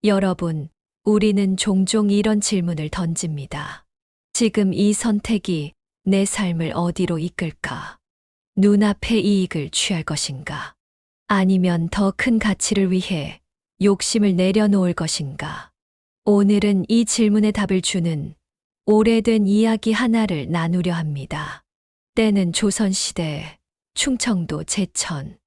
여러분, 우리는 종종 이런 질문을 던집니다. 지금 이 선택이 내 삶을 어디로 이끌까? 눈앞의 이익을 취할 것인가? 아니면 더 큰 가치를 위해 욕심을 내려놓을 것인가? 오늘은 이 질문에 답을 주는 오래된 이야기 하나를 나누려 합니다. 때는 조선시대, 충청도 제천.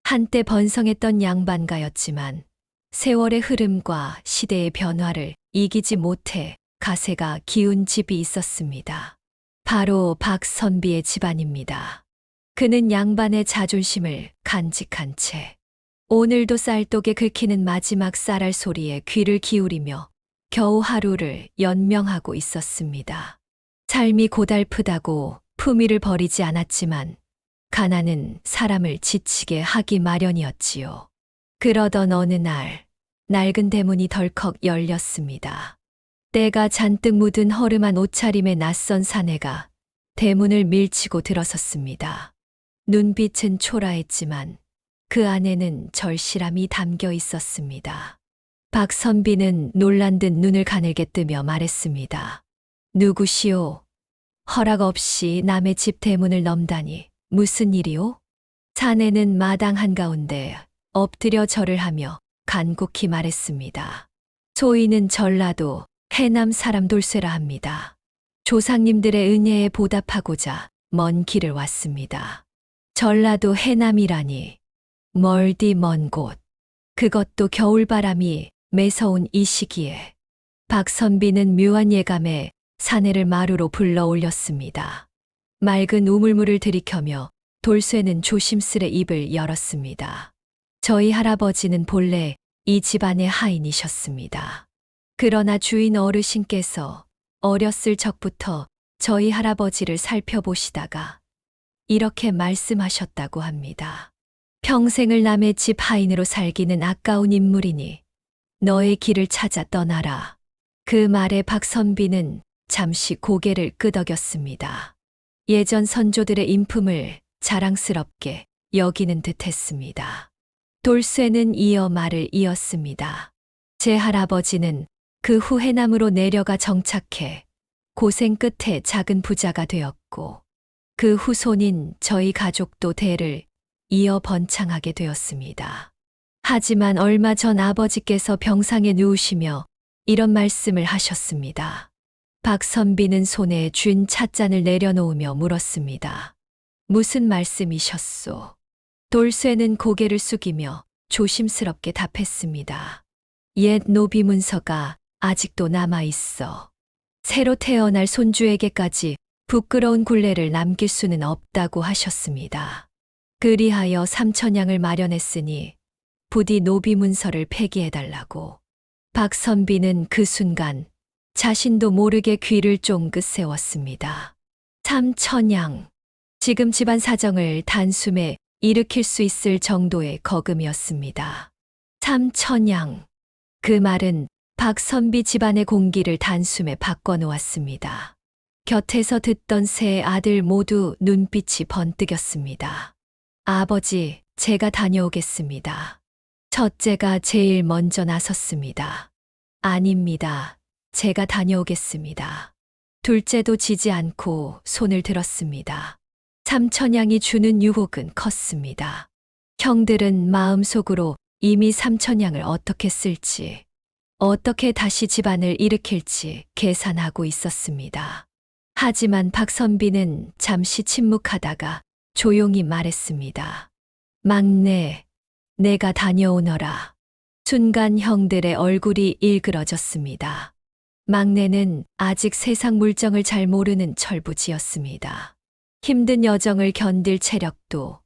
한때 번성했던 양반가였지만 세월의 흐름과 시대의 변화를 이기지 못해 가세가 기운 집이 있었습니다. 바로 박선비의 집안입니다. 그는 양반의 자존심을 간직한 채 오늘도 쌀독에 긁히는 마지막 쌀알 소리에 귀를 기울이며 겨우 하루를 연명하고 있었습니다. 삶이 고달프다고 품위를 버리지 않았지만 가난은 사람을 지치게 하기 마련이었지요. 그러던 어느 날, 낡은 대문이 덜컥 열렸습니다. 때가 잔뜩 묻은 허름한 옷차림의 낯선 사내가 대문을 밀치고 들어섰습니다. 눈빛은 초라했지만 그 안에는 절실함이 담겨 있었습니다. 박선비는 놀란 듯 눈을 가늘게 뜨며 말했습니다. 누구시오? 허락 없이 남의 집 대문을 넘다니 무슨 일이오? 사내는 마당 한가운데 엎드려 절을 하며 간곡히 말했습니다. 소인은 전라도 해남 사람 돌쇠라 합니다. 조상님들의 은혜에 보답하고자 먼 길을 왔습니다. 전라도 해남이라니 멀디 먼 곳. 그것도 겨울바람이 매서운 이 시기에 박선비는 묘한 예감에 사내를 마루로 불러 올렸습니다. 맑은 우물물을 들이켜며 돌쇠는 조심스레 입을 열었습니다. 저희 할아버지는 본래 이 집안의 하인이셨습니다. 그러나 주인 어르신께서 어렸을 적부터 저희 할아버지를 살펴보시다가 이렇게 말씀하셨다고 합니다. 평생을 남의 집 하인으로 살기는 아까운 인물이니 너의 길을 찾아 떠나라. 그 말에 박선비는 잠시 고개를 끄덕였습니다. 예전 선조들의 인품을 자랑스럽게 여기는 듯했습니다. 돌쇠는 이어 말을 이었습니다. 제 할아버지는 그 후 해남으로 내려가 정착해 고생 끝에 작은 부자가 되었고 그 후손인 저희 가족도 대를 이어 번창하게 되었습니다. 하지만 얼마 전 아버지께서 병상에 누우시며 이런 말씀을 하셨습니다. 박선비는 손에 쥔 찻잔을 내려놓으며 물었습니다. 무슨 말씀이셨소? 돌쇠는 고개를 숙이며 조심스럽게 답했습니다. 옛 노비 문서가 아직도 남아있어. 새로 태어날 손주에게까지 부끄러운 굴레를 남길 수는 없다고 하셨습니다. 그리하여 삼천냥을 마련했으니 부디 노비 문서를 폐기해달라고. 박선비는 그 순간 자신도 모르게 귀를 쫑긋 세웠습니다. 삼천냥. 지금 집안 사정을 단숨에 일으킬 수 있을 정도의 거금이었습니다. 삼천냥. 그 말은 박선비 집안의 공기를 단숨에 바꿔놓았습니다. 곁에서 듣던 세 아들 모두 눈빛이 번뜩였습니다. 아버지, 제가 다녀오겠습니다. 첫째가 제일 먼저 나섰습니다. 아닙니다. 제가 다녀오겠습니다. 둘째도 지지 않고 손을 들었습니다. 삼천냥이 주는 유혹은 컸습니다. 형들은 마음속으로 이미 삼천냥을 어떻게 쓸지, 어떻게 다시 집안을 일으킬지 계산하고 있었습니다. 하지만 박선비는 잠시 침묵하다가 조용히 말했습니다. 막내, 내가 다녀오너라. 순간 형들의 얼굴이 일그러졌습니다. 막내는 아직 세상 물정을 잘 모르는 철부지였습니다. 힘든 여정을 견딜 체력도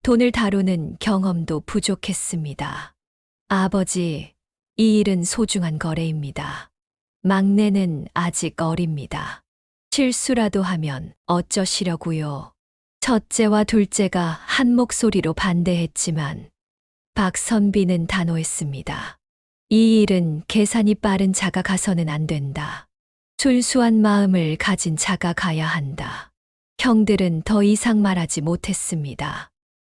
돈을 다루는 경험도 부족했습니다. 아버지, 이 일은 소중한 거래입니다. 막내는 아직 어립니다. 실수라도 하면 어쩌시려고요. 첫째와 둘째가 한 목소리로 반대했지만 박선비는 단호했습니다. 이 일은 계산이 빠른 자가 가서는 안 된다. 순수한 마음을 가진 자가 가야 한다. 형들은 더 이상 말하지 못했습니다.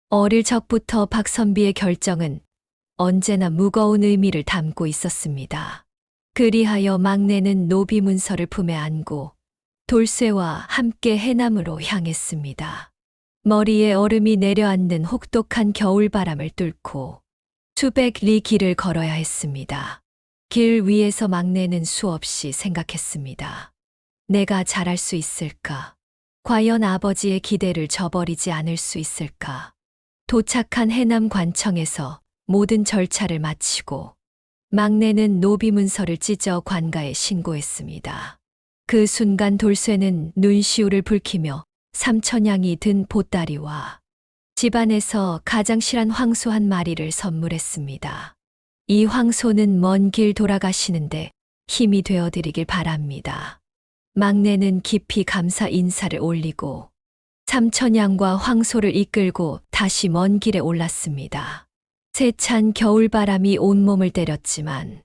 어릴 적부터 박선비의 결정은 언제나 무거운 의미를 담고 있었습니다. 그리하여 막내는 노비 문서를 품에 안고 돌쇠와 함께 해남으로 향했습니다. 머리에 얼음이 내려앉는 혹독한 겨울바람을 뚫고 수백 리 길을 걸어야 했습니다. 길 위에서 막내는 수없이 생각했습니다. 내가 잘할 수 있을까? 과연 아버지의 기대를 저버리지 않을 수 있을까? 도착한 해남 관청에서 모든 절차를 마치고 막내는 노비 문서를 찢어 관가에 신고했습니다. 그 순간 돌쇠는 눈시울을 붉히며 삼천냥이 든 보따리와 집안에서 가장 실한 황소 한 마리를 선물했습니다. 이 황소는 먼 길 돌아가시는데 힘이 되어드리길 바랍니다. 막내는 깊이 감사 인사를 올리고 삼천냥과 황소를 이끌고 다시 먼 길에 올랐습니다. 세찬 겨울바람이 온몸을 때렸지만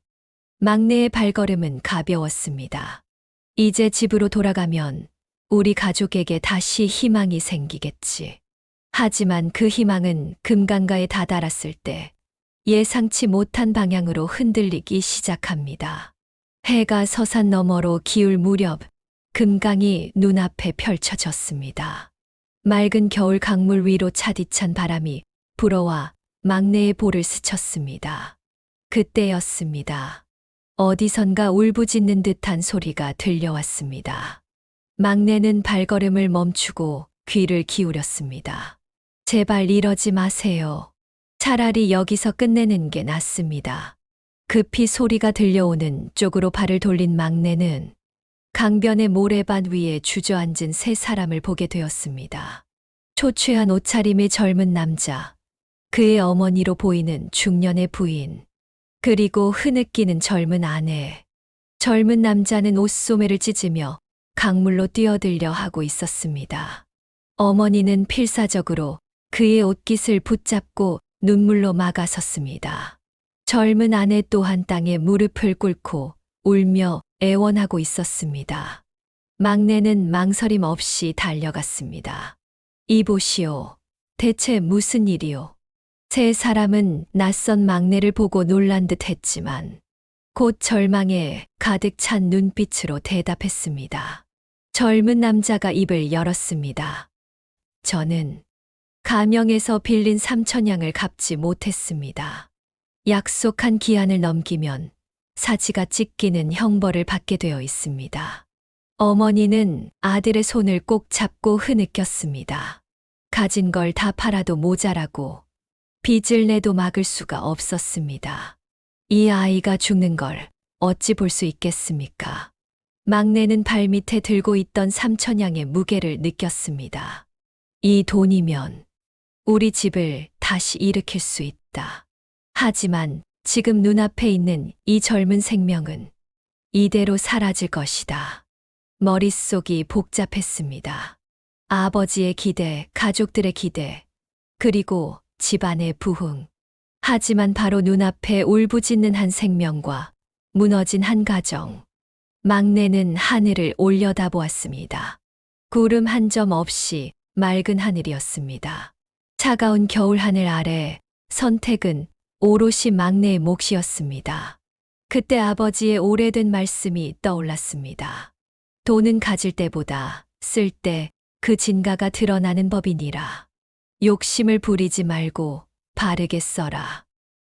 막내의 발걸음은 가벼웠습니다. 이제 집으로 돌아가면 우리 가족에게 다시 희망이 생기겠지. 하지만 그 희망은 금강가에 다다랐을 때 예상치 못한 방향으로 흔들리기 시작합니다. 해가 서산 너머로 기울 무렵 금강이 눈앞에 펼쳐졌습니다. 맑은 겨울 강물 위로 차디찬 바람이 불어와 막내의 볼을 스쳤습니다. 그때였습니다. 어디선가 울부짖는 듯한 소리가 들려왔습니다. 막내는 발걸음을 멈추고 귀를 기울였습니다. 제발 이러지 마세요. 차라리 여기서 끝내는 게 낫습니다. 급히 소리가 들려오는 쪽으로 발을 돌린 막내는 강변의 모래밭 위에 주저앉은 세 사람을 보게 되었습니다. 초췌한 옷차림의 젊은 남자, 그의 어머니로 보이는 중년의 부인, 그리고 흐느끼는 젊은 아내. 젊은 남자는 옷소매를 찢으며 강물로 뛰어들려 하고 있었습니다. 어머니는 필사적으로 그의 옷깃을 붙잡고 눈물로 막아섰습니다. 젊은 아내 또한 땅에 무릎을 꿇고 울며 애원하고 있었습니다. 막내는 망설임 없이 달려갔습니다. 이보시오. 대체 무슨 일이오? 세 사람은 낯선 막내를 보고 놀란 듯 했지만 곧 절망에 가득 찬 눈빛으로 대답했습니다. 젊은 남자가 입을 열었습니다. 저는 가명에서 빌린 삼천냥을 갚지 못했습니다. 약속한 기한을 넘기면 사지가 찢기는 형벌을 받게 되어 있습니다. 어머니는 아들의 손을 꼭 잡고 흐느꼈습니다. 가진 걸 다 팔아도 모자라고 빚을 내도 막을 수가 없었습니다. 이 아이가 죽는 걸 어찌 볼 수 있겠습니까? 막내는 발밑에 들고 있던 삼천냥의 무게를 느꼈습니다. 이 돈이면 우리 집을 다시 일으킬 수 있다. 하지만 지금 눈앞에 있는 이 젊은 생명은 이대로 사라질 것이다. 머릿속이 복잡했습니다. 아버지의 기대, 가족들의 기대, 그리고 집안의 부흥. 하지만 바로 눈앞에 울부짖는 한 생명과 무너진 한 가정. 막내는 하늘을 올려다보았습니다. 구름 한 점 없이 맑은 하늘이었습니다. 차가운 겨울 하늘 아래 선택은 오롯이 막내의 몫이었습니다. 그때 아버지의 오래된 말씀이 떠올랐습니다. 돈은 가질 때보다 쓸 때 그 진가가 드러나는 법이니라. 욕심을 부리지 말고 바르게 써라.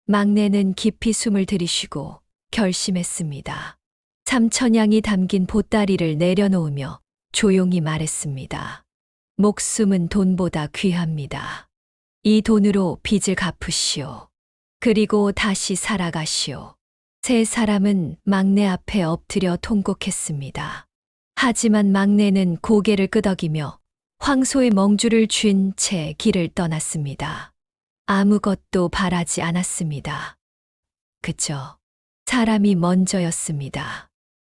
막내는 깊이 숨을 들이쉬고 결심했습니다. 삼천냥이 담긴 보따리를 내려놓으며 조용히 말했습니다. 목숨은 돈보다 귀합니다. 이 돈으로 빚을 갚으시오. 그리고 다시 살아가시오. 세 사람은 막내 앞에 엎드려 통곡했습니다. 하지만 막내는 고개를 끄덕이며 황소의 멍줄을 쥔 채 길을 떠났습니다. 아무것도 바라지 않았습니다. 그저 사람이 먼저였습니다.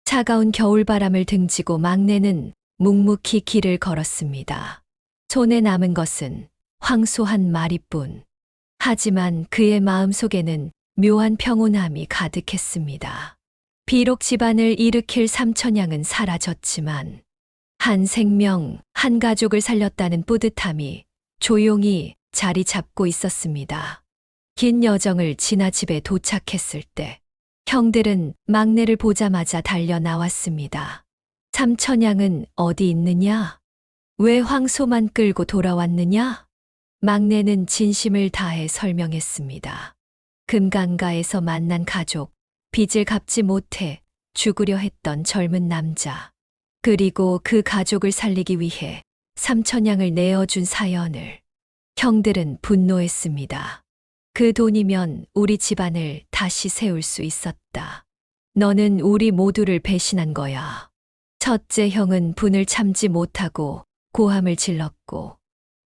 차가운 겨울바람을 등지고 막내는 묵묵히 길을 걸었습니다. 손에 남은 것은 황소 한 마리뿐. 하지만 그의 마음속에는 묘한 평온함이 가득했습니다. 비록 집안을 일으킬 삼천냥은 사라졌지만 한 생명, 한 가족을 살렸다는 뿌듯함이 조용히 자리 잡고 있었습니다. 긴 여정을 지나 집에 도착했을 때 형들은 막내를 보자마자 달려 나왔습니다. 삼천양은 어디 있느냐? 왜 황소만 끌고 돌아왔느냐? 막내는 진심을 다해 설명했습니다. 금강가에서 만난 가족, 빚을 갚지 못해 죽으려 했던 젊은 남자, 그리고 그 가족을 살리기 위해 삼천양을 내어준 사연을. 형들은 분노했습니다. 그 돈이면 우리 집안을 다시 세울 수 있었다. 너는 우리 모두를 배신한 거야. 첫째 형은 분을 참지 못하고 고함을 질렀고,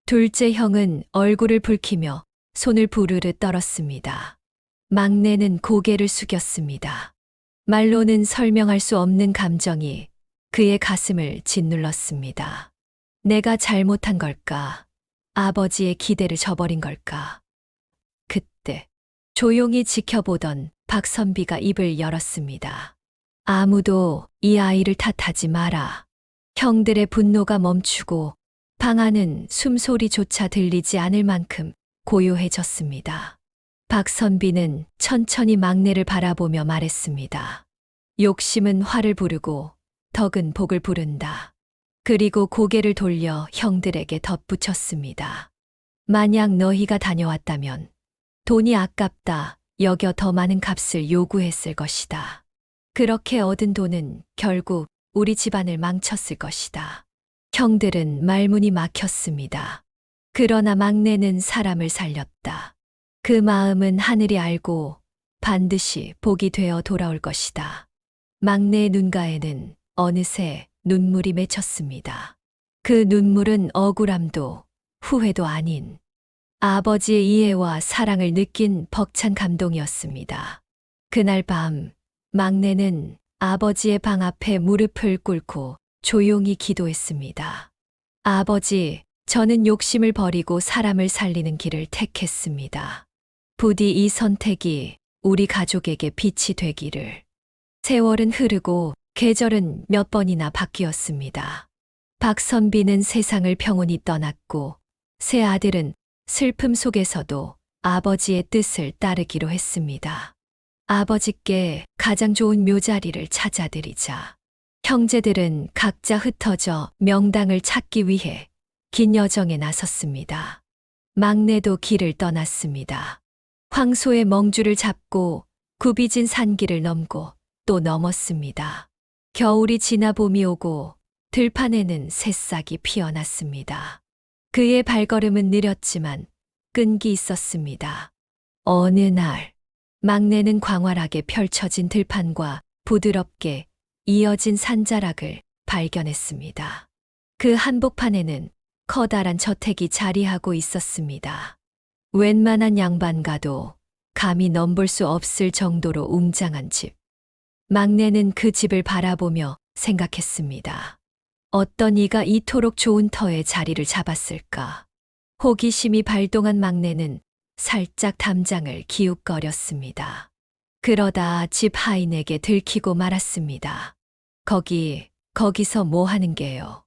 둘째 형은 얼굴을 붉히며 손을 부르르 떨었습니다. 막내는 고개를 숙였습니다. 말로는 설명할 수 없는 감정이 그의 가슴을 짓눌렀습니다. 내가 잘못한 걸까? 아버지의 기대를 저버린 걸까? 그때 조용히 지켜보던 박선비가 입을 열었습니다. 아무도 이 아이를 탓하지 마라. 형들의 분노가 멈추고 방 안은 숨소리조차 들리지 않을 만큼 고요해졌습니다. 박선비는 천천히 막내를 바라보며 말했습니다. 욕심은 화를 부르고 덕은 복을 부른다. 그리고 고개를 돌려 형들에게 덧붙였습니다. 만약 너희가 다녀왔다면 돈이 아깝다 여겨 더 많은 값을 요구했을 것이다. 그렇게 얻은 돈은 결국 우리 집안을 망쳤을 것이다. 형들은 말문이 막혔습니다. 그러나 막내는 사람을 살렸다. 그 마음은 하늘이 알고 반드시 복이 되어 돌아올 것이다. 막내의 눈가에는 어느새 눈물이 맺혔습니다. 그 눈물은 억울함도 후회도 아닌 아버지의 이해와 사랑을 느낀 벅찬 감동이었습니다. 그날 밤 막내는 아버지의 방 앞에 무릎을 꿇고 조용히 기도했습니다. 아버지, 저는 욕심을 버리고 사람을 살리는 길을 택했습니다. 부디 이 선택이 우리 가족에게 빛이 되기를. 세월은 흐르고 계절은 몇 번이나 바뀌었습니다. 박선비는 세상을 평온히 떠났고 새 아들은 슬픔 속에서도 아버지의 뜻을 따르기로 했습니다. 아버지께 가장 좋은 묘자리를 찾아드리자. 형제들은 각자 흩어져 명당을 찾기 위해 긴 여정에 나섰습니다. 막내도 길을 떠났습니다. 황소의 멍줄을 잡고 굽이진 산길을 넘고 또 넘었습니다. 겨울이 지나 봄이 오고 들판에는 새싹이 피어났습니다. 그의 발걸음은 느렸지만 끈기 있었습니다. 어느 날 막내는 광활하게 펼쳐진 들판과 부드럽게 이어진 산자락을 발견했습니다. 그 한복판에는 커다란 저택이 자리하고 있었습니다. 웬만한 양반가도 감히 넘볼 수 없을 정도로 웅장한 집. 막내는 그 집을 바라보며 생각했습니다. 어떤 이가 이토록 좋은 터에 자리를 잡았을까? 호기심이 발동한 막내는 살짝 담장을 기웃거렸습니다. 그러다 집 하인에게 들키고 말았습니다. 거기서 뭐 하는 게요?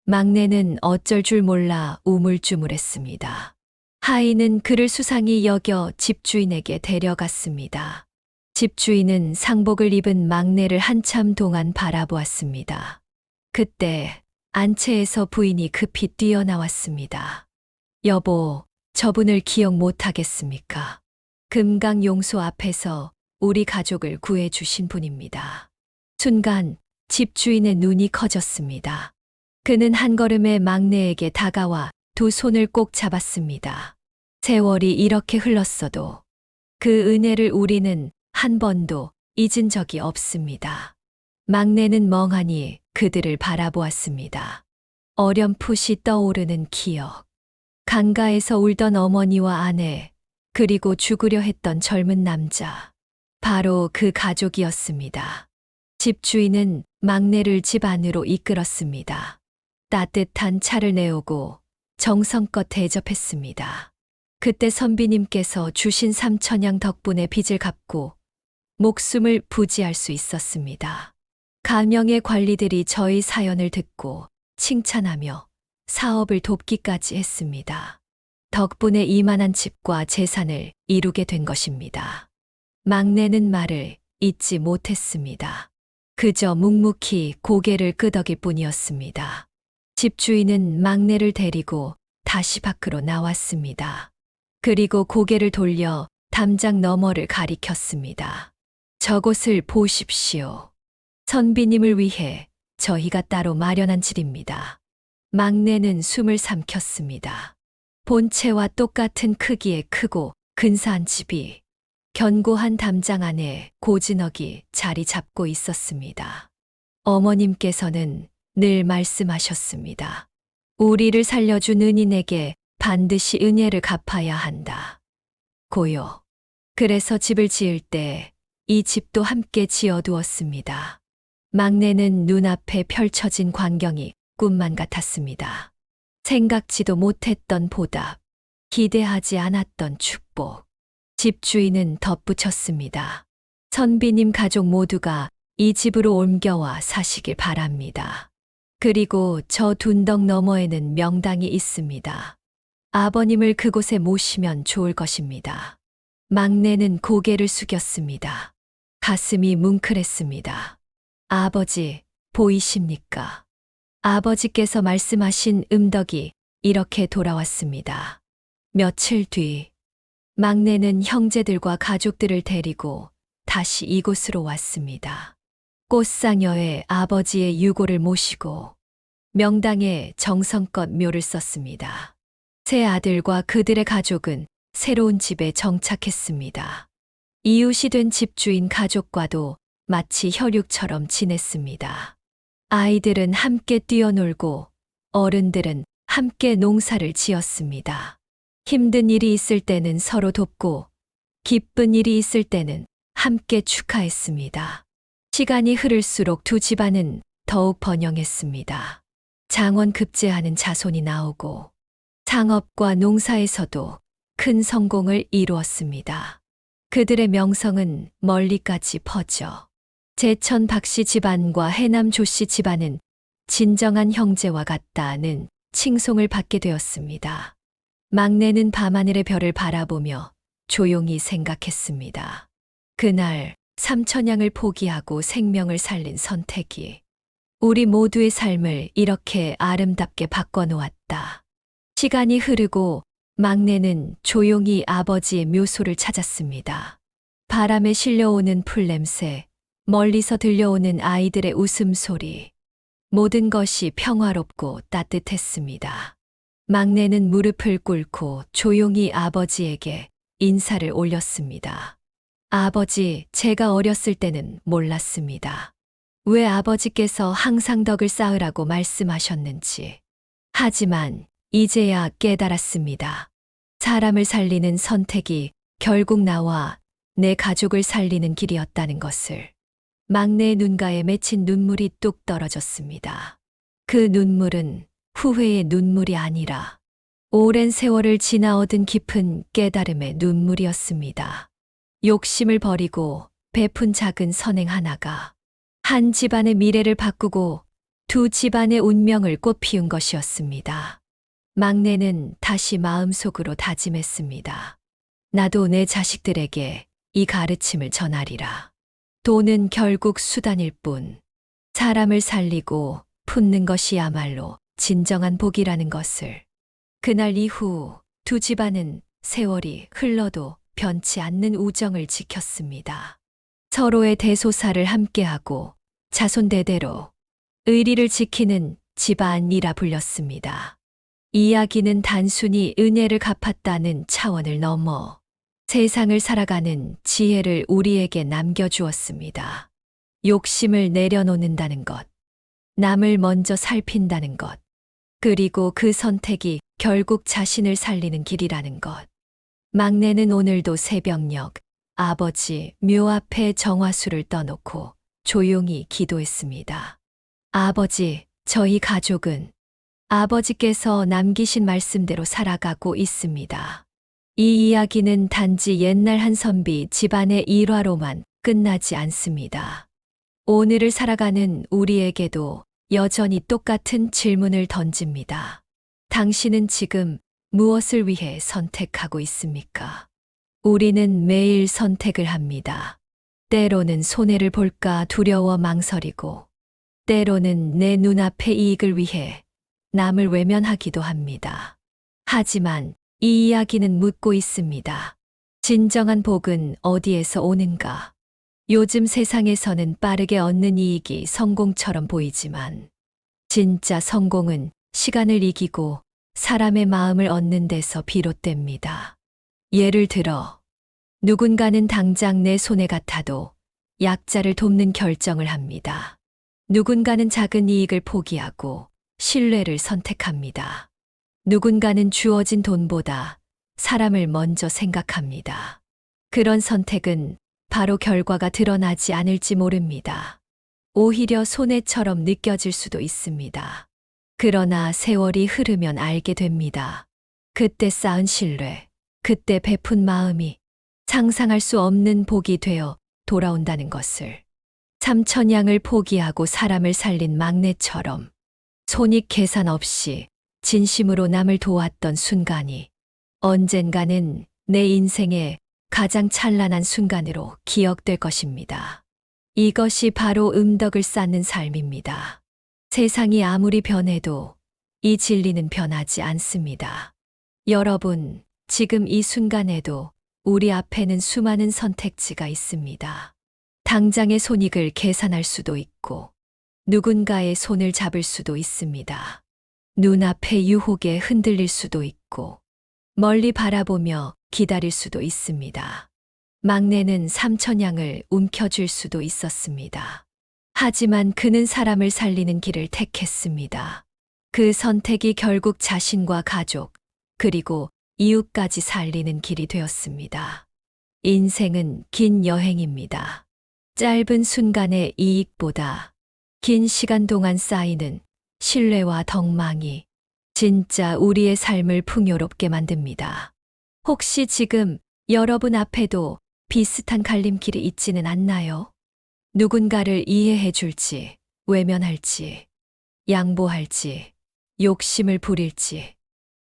막내는 어쩔 줄 몰라 우물쭈물했습니다. 하인은 그를 수상히 여겨 집주인에게 데려갔습니다. 집주인은 상복을 입은 막내를 한참 동안 바라보았습니다. 그때 안채에서 부인이 급히 뛰어나왔습니다. 여보, 저분을 기억 못하겠습니까? 금강용소 앞에서 우리 가족을 구해주신 분입니다. 순간 집주인의 눈이 커졌습니다. 그는 한 걸음에 막내에게 다가와 두 손을 꼭 잡았습니다. 세월이 이렇게 흘렀어도 그 은혜를 우리는 한 번도 잊은 적이 없습니다. 막내는 멍하니 그들을 바라보았습니다. 어렴풋이 떠오르는 기억. 강가에서 울던 어머니와 아내, 그리고 죽으려 했던 젊은 남자. 바로 그 가족이었습니다. 집주인은 막내를 집 안으로 이끌었습니다. 따뜻한 차를 내오고 정성껏 대접했습니다. 그때 선비님께서 주신 삼천양 덕분에 빚을 갚고 목숨을 부지할 수 있었습니다. 가명의 관리들이 저희 사연을 듣고 칭찬하며 사업을 돕기까지 했습니다. 덕분에 이만한 집과 재산을 이루게 된 것입니다. 막내는 말을 잇지 못했습니다. 그저 묵묵히 고개를 끄덕일 뿐이었습니다. 집주인은 막내를 데리고 다시 밖으로 나왔습니다. 그리고 고개를 돌려 담장 너머를 가리켰습니다. 저곳을 보십시오. 선비님을 위해 저희가 따로 마련한 집입니다. 막내는 숨을 삼켰습니다. 본체와 똑같은 크기의 크고 근사한 집이 견고한 담장 안에 고즈넉이 자리 잡고 있었습니다. 어머님께서는 늘 말씀하셨습니다. 우리를 살려준 은인에게 반드시 은혜를 갚아야 한다. 고요. 그래서 집을 지을 때 이 집도 함께 지어두었습니다. 막내는 눈앞에 펼쳐진 광경이 꿈만 같았습니다. 생각지도 못했던 보답, 기대하지 않았던 축복. 집주인은 덧붙였습니다. 선비님 가족 모두가 이 집으로 옮겨와 사시길 바랍니다. 그리고 저 둔덕 너머에는 명당이 있습니다. 아버님을 그곳에 모시면 좋을 것입니다. 막내는 고개를 숙였습니다. 가슴이 뭉클했습니다. 아버지, 보이십니까? 아버지께서 말씀하신 음덕이 이렇게 돌아왔습니다. 며칠 뒤, 막내는 형제들과 가족들을 데리고 다시 이곳으로 왔습니다. 꽃상여에 아버지의 유고를 모시고 명당에 정성껏 묘를 썼습니다. 세 아들과 그들의 가족은 새로운 집에 정착했습니다. 이웃이 된 집주인 가족과도 마치 혈육처럼 지냈습니다. 아이들은 함께 뛰어놀고 어른들은 함께 농사를 지었습니다. 힘든 일이 있을 때는 서로 돕고 기쁜 일이 있을 때는 함께 축하했습니다. 시간이 흐를수록 두 집안은 더욱 번영했습니다. 장원급제하는 자손이 나오고 상업과 농사에서도 큰 성공을 이루었습니다. 그들의 명성은 멀리까지 퍼져 제천 박씨 집안과 해남 조씨 집안은 진정한 형제와 같다는 칭송을 받게 되었습니다. 막내는 밤하늘의 별을 바라보며 조용히 생각했습니다. 그날 삼천양을 포기하고 생명을 살린 선택이 우리 모두의 삶을 이렇게 아름답게 바꿔놓았다. 시간이 흐르고 막내는 조용히 아버지의 묘소를 찾았습니다. 바람에 실려오는 풀냄새, 멀리서 들려오는 아이들의 웃음소리, 모든 것이 평화롭고 따뜻했습니다. 막내는 무릎을 꿇고 조용히 아버지에게 인사를 올렸습니다. 아버지, 제가 어렸을 때는 몰랐습니다. 왜 아버지께서 항상 덕을 쌓으라고 말씀하셨는지. 하지만 이제야 깨달았습니다. 사람을 살리는 선택이 결국 나와 내 가족을 살리는 길이었다는 것을. 막내의 눈가에 맺힌 눈물이 뚝 떨어졌습니다. 그 눈물은 후회의 눈물이 아니라 오랜 세월을 지나 얻은 깊은 깨달음의 눈물이었습니다. 욕심을 버리고 베푼 작은 선행 하나가 한 집안의 미래를 바꾸고 두 집안의 운명을 꽃피운 것이었습니다. 막내는 다시 마음속으로 다짐했습니다. 나도 내 자식들에게 이 가르침을 전하리라. 돈은 결국 수단일 뿐, 사람을 살리고 품는 것이야말로 진정한 복이라는 것을. 그날 이후 두 집안은 세월이 흘러도 변치 않는 우정을 지켰습니다. 서로의 대소사를 함께하고 자손대대로 의리를 지키는 집안이라 불렸습니다. 이야기는 단순히 은혜를 갚았다는 차원을 넘어 세상을 살아가는 지혜를 우리에게 남겨주었습니다. 욕심을 내려놓는다는 것, 남을 먼저 살핀다는 것, 그리고 그 선택이 결국 자신을 살리는 길이라는 것. 막내는 오늘도 새벽녘 아버지 묘 앞에 정화수를 떠놓고 조용히 기도했습니다. 아버지, 저희 가족은 아버지께서 남기신 말씀대로 살아가고 있습니다. 이 이야기는 단지 옛날 한 선비 집안의 일화로만 끝나지 않습니다. 오늘을 살아가는 우리에게도 여전히 똑같은 질문을 던집니다. 당신은 지금 무엇을 위해 선택하고 있습니까? 우리는 매일 선택을 합니다. 때로는 손해를 볼까 두려워 망설이고, 때로는 내 눈앞의 이익을 위해 남을 외면하기도 합니다. 하지만 이 이야기는 묻고 있습니다. 진정한 복은 어디에서 오는가? 요즘 세상에서는 빠르게 얻는 이익이 성공처럼 보이지만, 진짜 성공은 시간을 이기고 사람의 마음을 얻는 데서 비롯됩니다. 예를 들어, 누군가는 당장 내 손해 같아도 약자를 돕는 결정을 합니다. 누군가는 작은 이익을 포기하고 신뢰를 선택합니다. 누군가는 주어진 돈보다 사람을 먼저 생각합니다. 그런 선택은 바로 결과가 드러나지 않을지 모릅니다. 오히려 손해처럼 느껴질 수도 있습니다. 그러나 세월이 흐르면 알게 됩니다. 그때 쌓은 신뢰, 그때 베푼 마음이 상상할 수 없는 복이 되어 돌아온다는 것을. 삼천냥을 포기하고 사람을 살린 막내처럼 손익 계산 없이 진심으로 남을 도왔던 순간이 언젠가는 내 인생의 가장 찬란한 순간으로 기억될 것입니다. 이것이 바로 음덕을 쌓는 삶입니다. 세상이 아무리 변해도 이 진리는 변하지 않습니다. 여러분, 지금 이 순간에도 우리 앞에는 수많은 선택지가 있습니다. 당장의 손익을 계산할 수도 있고, 누군가의 손을 잡을 수도 있습니다. 눈앞의 유혹에 흔들릴 수도 있고, 멀리 바라보며 기다릴 수도 있습니다. 막내는 삼천냥을 움켜쥘 수도 있었습니다. 하지만 그는 사람을 살리는 길을 택했습니다. 그 선택이 결국 자신과 가족, 그리고 이웃까지 살리는 길이 되었습니다. 인생은 긴 여행입니다. 짧은 순간의 이익보다 긴 시간 동안 쌓이는 신뢰와 덕망이 진짜 우리의 삶을 풍요롭게 만듭니다. 혹시 지금 여러분 앞에도 비슷한 갈림길이 있지는 않나요? 누군가를 이해해 줄지, 외면할지, 양보할지, 욕심을 부릴지,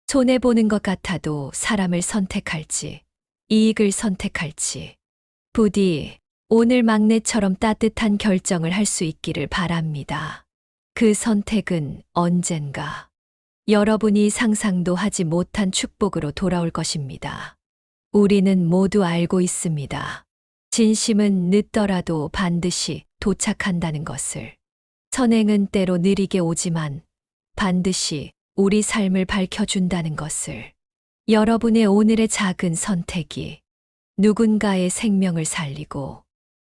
손해보는 것 같아도 사람을 선택할지, 이익을 선택할지, 부디 오늘 막내처럼 따뜻한 결정을 할 수 있기를 바랍니다. 그 선택은 언젠가 여러분이 상상도 하지 못한 축복으로 돌아올 것입니다. 우리는 모두 알고 있습니다. 진심은 늦더라도 반드시 도착한다는 것을. 선행은 때로 느리게 오지만 반드시 우리 삶을 밝혀준다는 것을. 여러분의 오늘의 작은 선택이 누군가의 생명을 살리고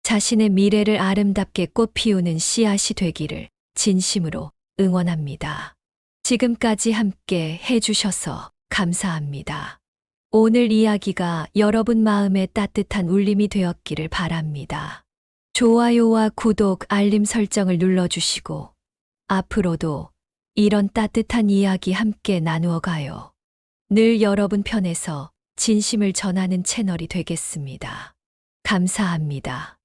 자신의 미래를 아름답게 꽃피우는 씨앗이 되기를 진심으로 응원합니다. 지금까지 함께 해주셔서 감사합니다. 오늘 이야기가 여러분 마음에 따뜻한 울림이 되었기를 바랍니다. 좋아요와 구독, 알림 설정을 눌러주시고 앞으로도 이런 따뜻한 이야기 함께 나누어 가요. 늘 여러분 편에서 진심을 전하는 채널이 되겠습니다. 감사합니다.